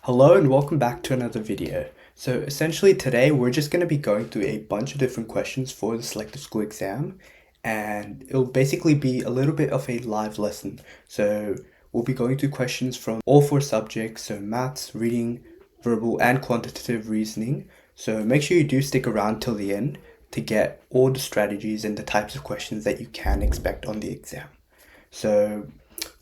Hello and welcome back to another video. So essentially today we're just going to be going through a bunch of different questions for the Selective School Exam, and it'll basically be a little bit of a live lesson. So we'll be going through questions from all four subjects, so maths, reading, verbal and quantitative reasoning. So make sure you do stick around till the end to get all the strategies and the types of questions that you can expect on the exam. So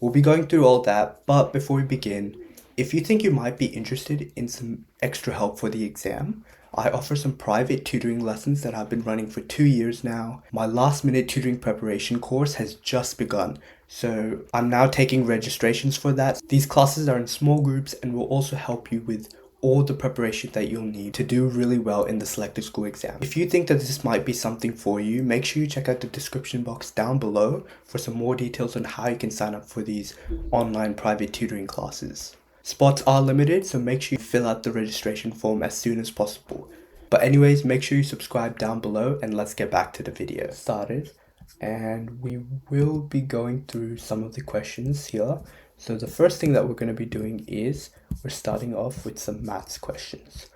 we'll be going through all that, but before we begin, if you think you might be interested in some extra help for the exam, I offer some private tutoring lessons that I've been running for 2 years now. My last minute tutoring preparation course has just begun, so I'm now taking registrations for that. These classes are in small groups and will also help you with all the preparation that you'll need to do really well in the Selective School Exam. If you think that this might be something for you, make sure you check out the description box down below for some more details on how you can sign up for these online private tutoring classes. Spots are limited, so make sure you fill out the registration form as soon as possible. But anyways, make sure you subscribe down below and let's get back to the video. Started, and we will be going through some of the questions here. So the first thing that we're going to be doing is we're starting off with some maths questions.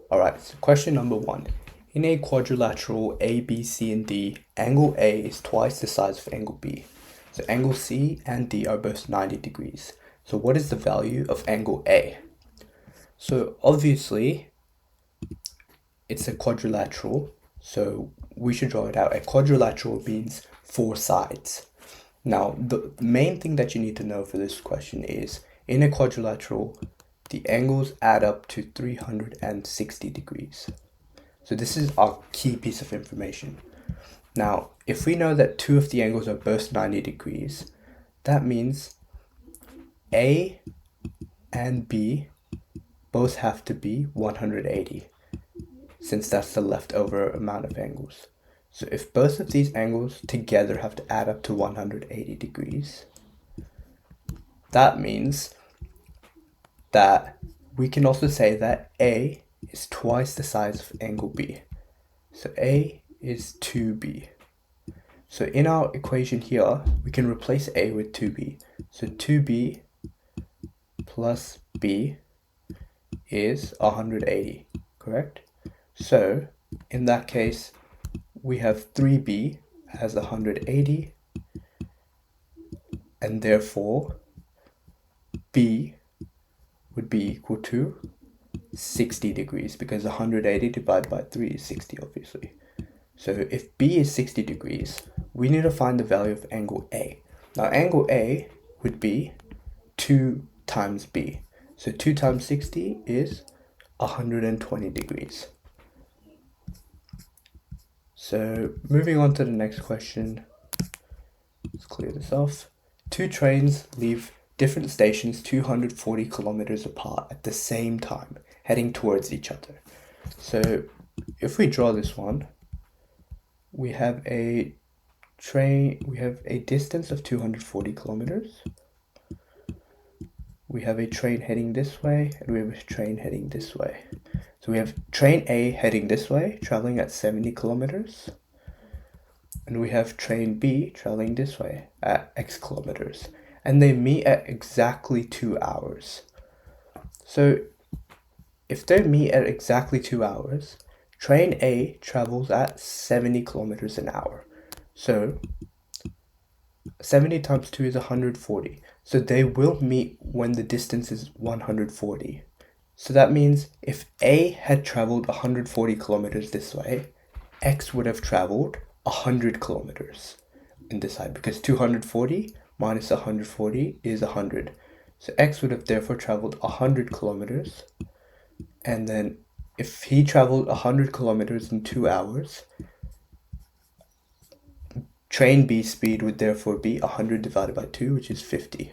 Alright, so question number 1. In a quadrilateral A, B, C, and D, angle A is twice the size of angle B. So angle C and D are both 90 degrees. So what is the value of angle A? So obviously, it's a quadrilateral, so we should draw it out. A quadrilateral means 4 sides. Now, the main thing that you need to know for this question is, in a quadrilateral, the angles add up to 360 degrees. So this is our key piece of information. Now, if we know that 2 of the angles are both 90 degrees, that means A and B both have to be 180, since that's the leftover amount of angles. So if both of these angles together have to add up to 180 degrees, that means that we can also say that A is twice the size of angle B. So A is 2B. So in our equation here, we can replace A with 2B. So 2B plus B is 180, correct? So in that case, we have 3B as 180, and therefore B would be equal to 60 degrees, because 180 divided by 3 is 60, obviously. So if B is 60 degrees, we need to find the value of angle A. Now angle A would be 2 times B. So 2 times 60 is 120 degrees. So moving on to the next question, let's clear this off. 2 trains leave different stations 240 kilometers apart at the same time, heading towards each other. So if we draw this one, we have a train, we have a distance of 240 kilometers. We have a train heading this way, and we have a train heading this way. So we have train A heading this way, traveling at 70 kilometers. And we have train B traveling this way at X kilometers. And they meet at exactly 2 hours. So if they meet at exactly 2 hours, train A travels at 70 kilometers an hour. So 70 times 2 is 140. So they will meet when the distance is 140. So that means if A had traveled 140 kilometers this way, X would have traveled 100 kilometers in this side, because 240 minus 140 is 100. So X would have therefore traveled 100 kilometers. And then if he traveled 100 kilometers in 2 hours, train B speed would therefore be 100 divided by 2, which is 50.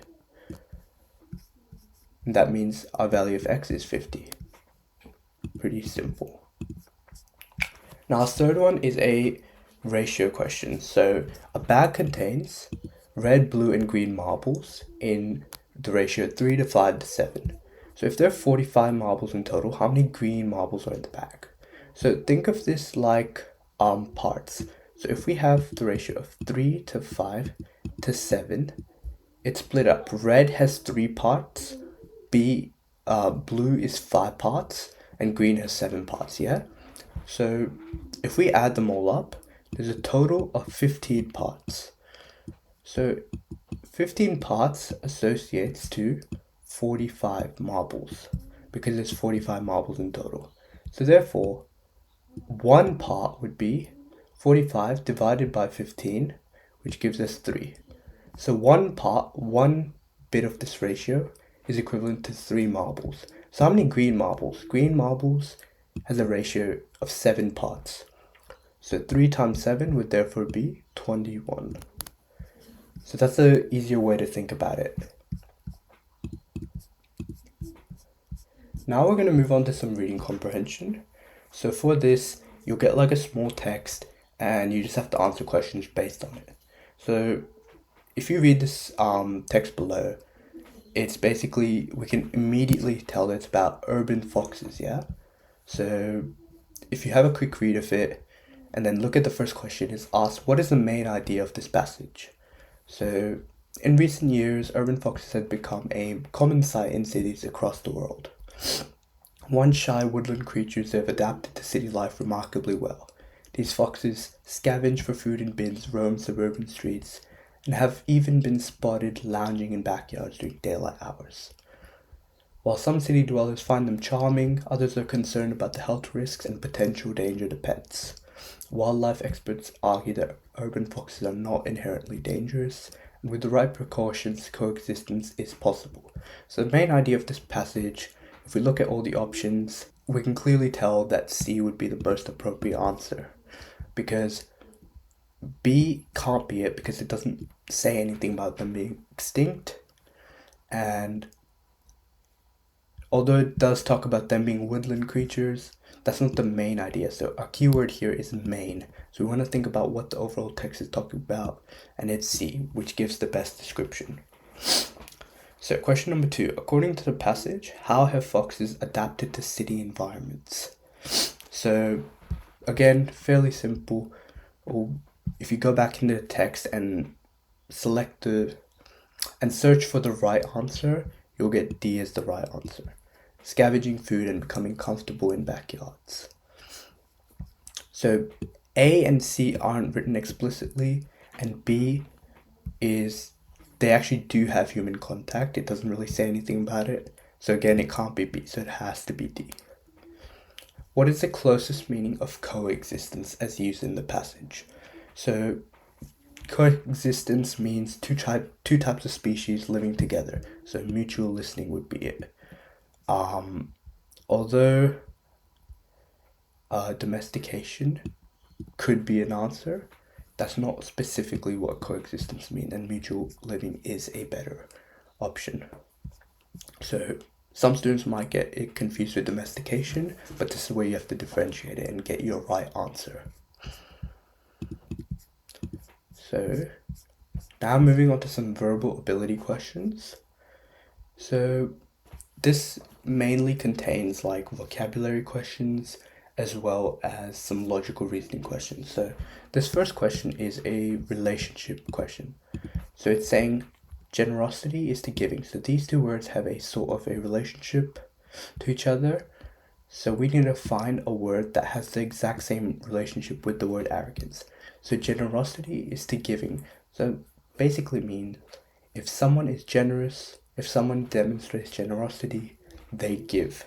And that means our value of X is 50. Pretty simple. Now our third one is a ratio question. So a bag contains red, blue, and green marbles in the ratio 3 to 5 to 7. So if there are 45 marbles in total, how many green marbles are in the bag? So think of this like parts. So if we have the ratio of 3 to 5 to 7, it's split up. Red has 3 parts, B blue is 5 parts and green has 7 parts, yeah? So if we add them all up, there's a total of 15 parts. So 15 parts associates to 45 marbles because there's 45 marbles in total. So therefore, one part would be 45 divided by 15, which gives us 3. So one bit of this ratio is equivalent to 3 marbles. So how many green marbles? Green marbles has a ratio of 7 parts. So 3 times 7 would therefore be 21. So that's an easier way to think about it. Now we're going to move on to some reading comprehension. So for this, you'll get like a small text and you just have to answer questions based on it. So if you read this text below, it's basically, we can immediately tell that it's about urban foxes, yeah? So if you have a quick read of it and then look at the first question, it's asked, what is the main idea of this passage? So in recent years, urban foxes have become a common sight in cities across the world. Once shy woodland creatures, have adapted to city life remarkably well. These foxes scavenge for food in bins, roam suburban streets, and have even been spotted lounging in backyards during daylight hours. While some city dwellers find them charming, others are concerned about the health risks and potential danger to pets. Wildlife experts argue that urban foxes are not inherently dangerous, and with the right precautions, coexistence is possible. So the main idea of this passage, if we look at all the options, we can clearly tell that C would be the most appropriate answer, because B can't be it because it doesn't say anything about them being extinct, and although it does talk about them being woodland creatures, that's not the main idea. So our keyword here is main. So we want to think about what the overall text is talking about, and it's C, which gives the best description. So question number 2, according to the passage, how have foxes adapted to city environments? So again, fairly simple. If you go back into the text and search for the right answer, you'll get D as the right answer. Scavenging food and becoming comfortable in backyards. So A and C aren't written explicitly, and B is, they actually do have human contact. It doesn't really say anything about it. So again, it can't be B, so it has to be D. What is the closest meaning of coexistence as used in the passage? So coexistence means two types of species living together. So mutual listening would be it. Although domestication could be an answer, that's not specifically what coexistence means, and mutual living is a better option. So some students might get it confused with domestication, but this is where you have to differentiate it and get your right answer. So now moving on to some verbal ability questions. So this mainly contains like vocabulary questions as well as some logical reasoning questions. So this first question is a relationship question. So it's saying generosity is to giving. So these two words have a sort of a relationship to each other. So we need to find a word that has the exact same relationship with the word arrogance. So generosity is to giving. So basically means if someone is generous, if someone demonstrates generosity, they give.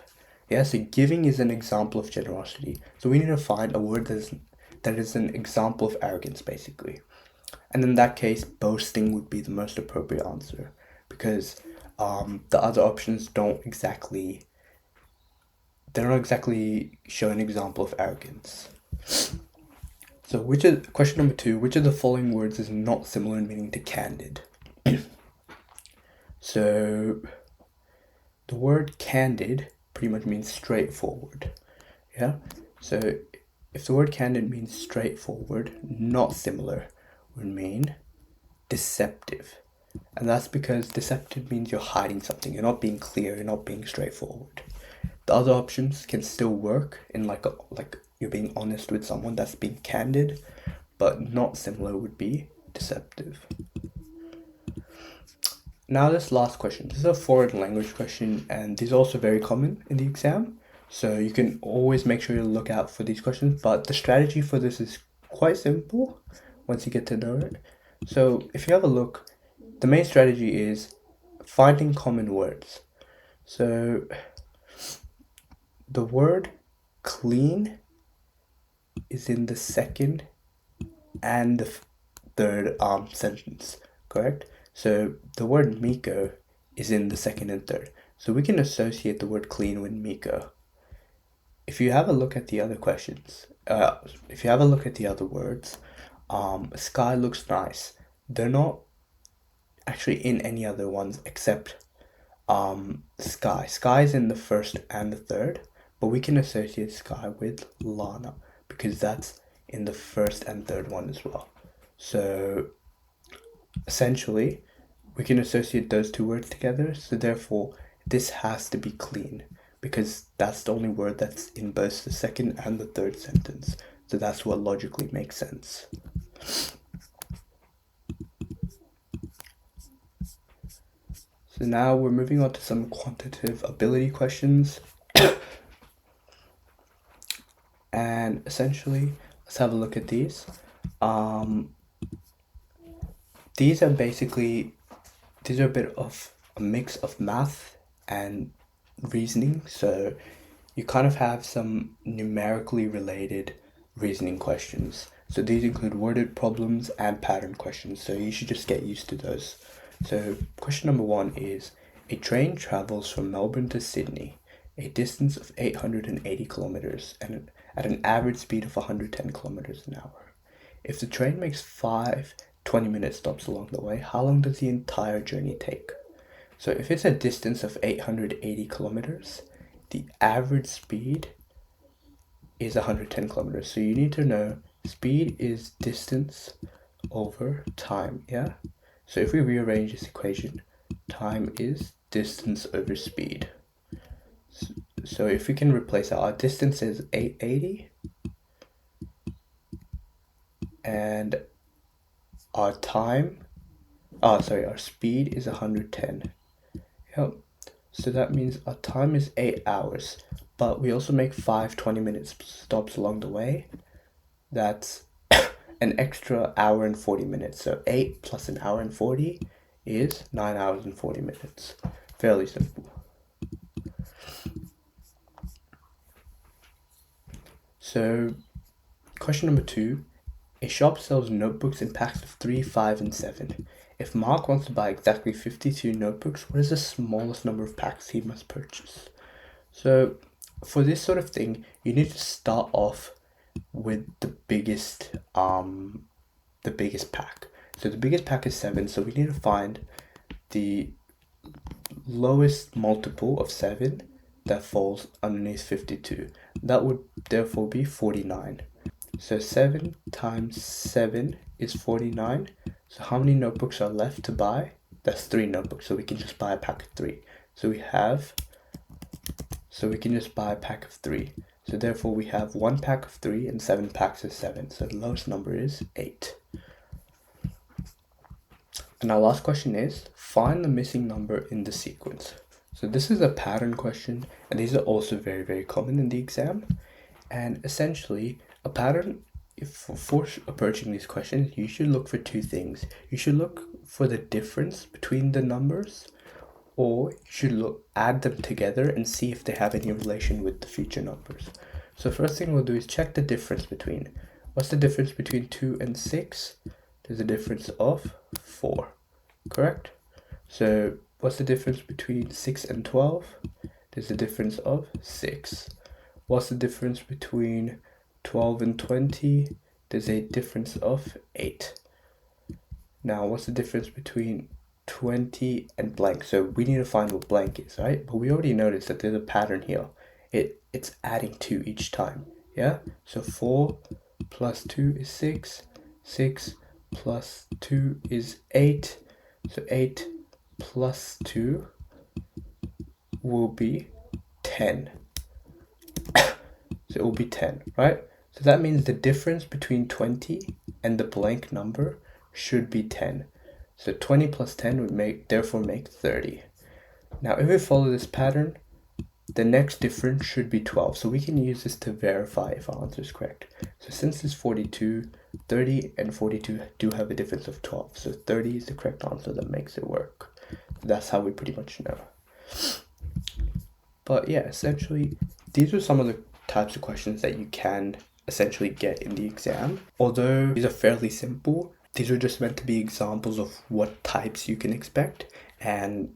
Yeah, so giving is an example of generosity. So we need to find a word that is an example of arrogance, basically. And in that case, boasting would be the most appropriate answer, because the other options don't exactly show an example of arrogance. So question number 2, which of the following words is not similar in meaning to candid? So the word candid pretty much means straightforward. Yeah? So if the word candid means straightforward, not similar would mean deceptive. And that's because deceptive means you're hiding something, you're not being clear, you're not being straightforward. The other options can still work in like you're being honest with someone, that's being candid, but not similar would be deceptive. Now this last question. This is a foreign language question, and these are also very common in the exam. So you can always make sure you look out for these questions. But the strategy for this is quite simple once you get to know it. So if you have a look, the main strategy is finding common words. So the word clean is in the second and the third sentence, correct? So the word Miko is in the second and third. So we can associate the word clean with Miko. If you have a look at the other questions, if you have a look at the other words, sky looks nice. They're not actually in any other ones except sky. Sky is in the first and the third, but we can associate sky with Lana because that's in the first and third one as well. So essentially, we can associate those two words together. So therefore, this has to be clean because that's the only word that's in both the second and the third sentence. So that's what logically makes sense. So now we're moving on to some quantitative ability questions. And essentially, let's have a look at these. These are a bit of a mix of math and reasoning. So you kind of have some numerically related reasoning questions. So these include worded problems and pattern questions. So you should just get used to those. So question number 1 is, a train travels from Melbourne to Sydney, a distance of 880 kilometers and at an average speed of 110 kilometers an hour. If the train makes 5 20-minute stops along the way, how long does the entire journey take? So if it's a distance of 880 kilometers, the average speed is 110 kilometers. So you need to know speed is distance over time, yeah? So if we rearrange this equation, time is distance over speed. So if we can replace our distance is 880 and our speed is 110. Yep. So that means our time is 8 hours, but we also make 5 20-minute stops along the way. That's an extra hour and 40 minutes. So 8 plus an hour and 40 is 9 hours and 40 minutes. Fairly simple. So question number 2. A shop sells notebooks in packs of 3, 5, and 7. If Mark wants to buy exactly 52 notebooks, what is the smallest number of packs he must purchase? So for this sort of thing, you need to start off with the biggest pack. So the biggest pack is 7, so we need to find the lowest multiple of 7 that falls underneath 52. That would therefore be 49. So 7 times 7 is 49. So how many notebooks are left to buy? That's 3 notebooks, so we can just buy a pack of 3. So we can just buy a pack of 3. So therefore we have 1 pack of 3 and 7 packs of 7. So the lowest number is 8. And our last question is, find the missing number in the sequence. So this is a pattern question, and these are also very, very common in the exam. And essentially, a pattern, for approaching these questions, you should look for 2 things. You should look for the difference between the numbers, or you should add them together and see if they have any relation with the future numbers. So first thing we'll do is check the difference between. What's the difference between 2 and 6? There's a difference of 4, correct? So what's the difference between 6 and 12? There's a difference of 6. What's the difference between 12 and 20? There's a difference of 8. Now, what's the difference between 20 and blank? So we need to find what blank is, right? But we already noticed that there's a pattern here. It's adding 2 each time, yeah? So 4 plus 2 is 6. 6 plus 2 is 8. So 8 plus 2 will be 10. So it will be 10, right? So that means the difference between 20 and the blank number should be 10. So 20 plus 10 would therefore make 30. Now if we follow this pattern, the next difference should be 12. So we can use this to verify if our answer is correct. So since it's 42, 30 and 42 do have a difference of 12. So 30 is the correct answer that makes it work. That's how we pretty much know. But yeah, essentially, these are some of the types of questions that you can essentially get in the exam. Although these are fairly simple, these are just meant to be examples of what types you can expect. And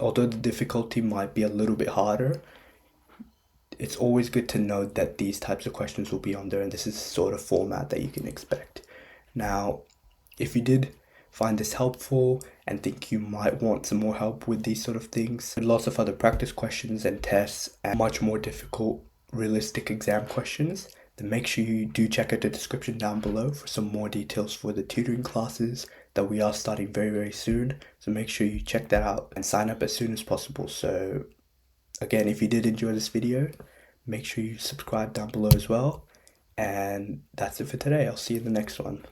although the difficulty might be a little bit harder, it's always good to know that these types of questions will be on there and this is the sort of format that you can expect. Now, if you did find this helpful and think you might want some more help with these sort of things, lots of other practice questions and tests and much more difficult realistic exam questions, then make sure you do check out the description down below for some more details for the tutoring classes that we are starting very, very soon. So make sure you check that out and sign up as soon as possible. So again, if you did enjoy this video, make sure you subscribe down below as well. And that's it for today. I'll see you in the next one.